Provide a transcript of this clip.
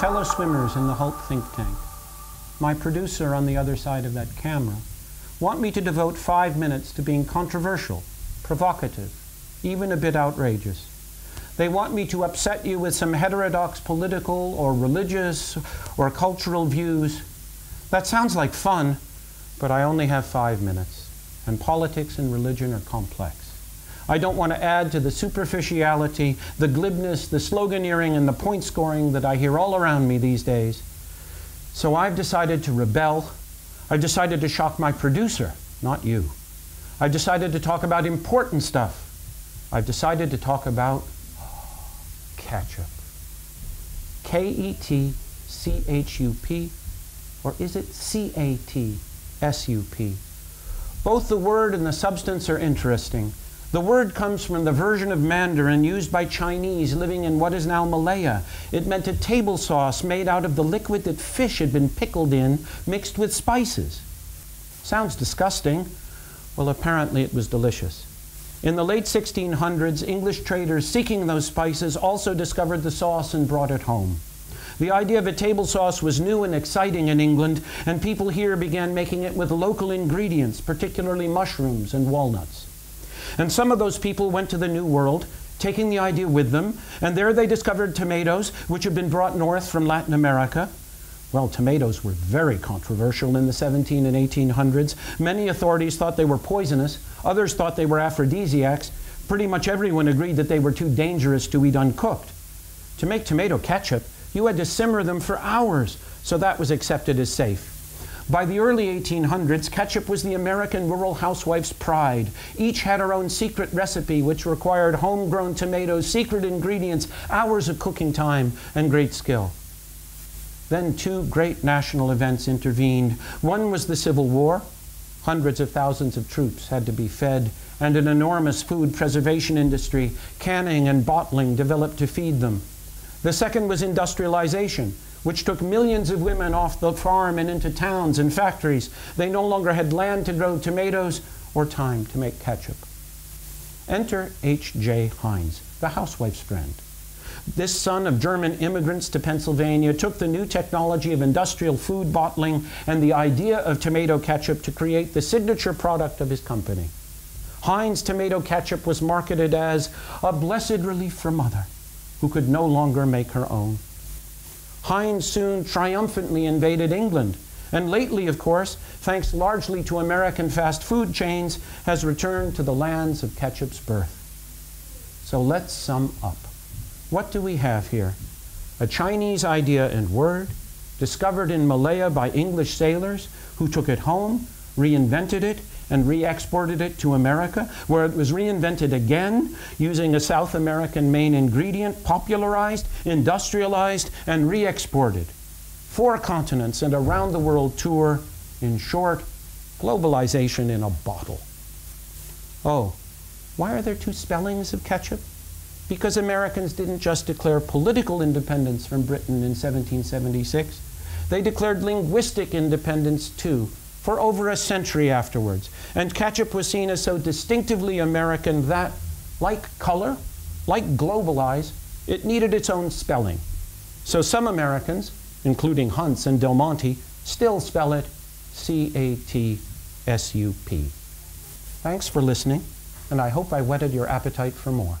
fellow swimmers in the Hult think tank, my producer on the other side of that camera, want me to devote 5 minutes to being controversial, provocative, even a bit outrageous. They want me to upset you with some heterodox political or religious or cultural views. That sounds like fun, but I only have 5 minutes, and politics and religion are complex. I don't want to add to the superficiality, the glibness, the sloganeering, and the point scoring that I hear all around me these days. So I've decided to rebel. I've decided to shock my producer, not you. I've decided to talk about important stuff. I've decided to talk about ketchup. K-E-T-C-H-U-P, or is it C-A-T-S-U-P? Both the word and the substance are interesting. The word comes from the version of Mandarin used by Chinese living in what is now Malaya. It meant a table sauce made out of the liquid that fish had been pickled in, mixed with spices. Sounds disgusting. Well, apparently it was delicious. In the late 1600s, English traders seeking those spices also discovered the sauce and brought it home. The idea of a table sauce was new and exciting in England, and people here began making it with local ingredients, particularly mushrooms and walnuts. And some of those people went to the New World, taking the idea with them, and there they discovered tomatoes, which had been brought north from Latin America. Well, tomatoes were very controversial in the 1700s and 1800s. Many authorities thought they were poisonous. Others thought they were aphrodisiacs. Pretty much everyone agreed that they were too dangerous to eat uncooked. To make tomato ketchup, you had to simmer them for hours, so that was accepted as safe. By the early 1800s, ketchup was the American rural housewife's pride. Each had her own secret recipe, which required homegrown tomatoes, secret ingredients, hours of cooking time, and great skill. Then two great national events intervened. One was the Civil War. Hundreds of thousands of troops had to be fed, and an enormous food preservation industry, canning and bottling, developed to feed them. The second was industrialization, which took millions of women off the farm and into towns and factories. They no longer had land to grow tomatoes or time to make ketchup. Enter H.J. Heinz, the housewife's friend. This son of German immigrants to Pennsylvania took the new technology of industrial food bottling and the idea of tomato ketchup to create the signature product of his company. Heinz tomato ketchup was marketed as a blessed relief for mother who could no longer make her own. Heinz soon triumphantly invaded England, and lately, of course, thanks largely to American fast food chains, has returned to the lands of ketchup's birth. So let's sum up. What do we have here? A Chinese idea and word, discovered in Malaya by English sailors who took it home, reinvented it, and re-exported it to America, where it was reinvented again using a South American main ingredient, popularized, industrialized, and re-exported. 4 continents and around the world tour. In short, globalization in a bottle. Oh, why are there 2 spellings of ketchup? Because Americans didn't just declare political independence from Britain in 1776. They declared linguistic independence too, for over a century afterwards. And ketchup was seen as so distinctively American that, like color, like globalize, it needed its own spelling. So some Americans, including Hunts and Del Monte, still spell it C-A-T-S-U-P. Thanks for listening, and I hope I whetted your appetite for more.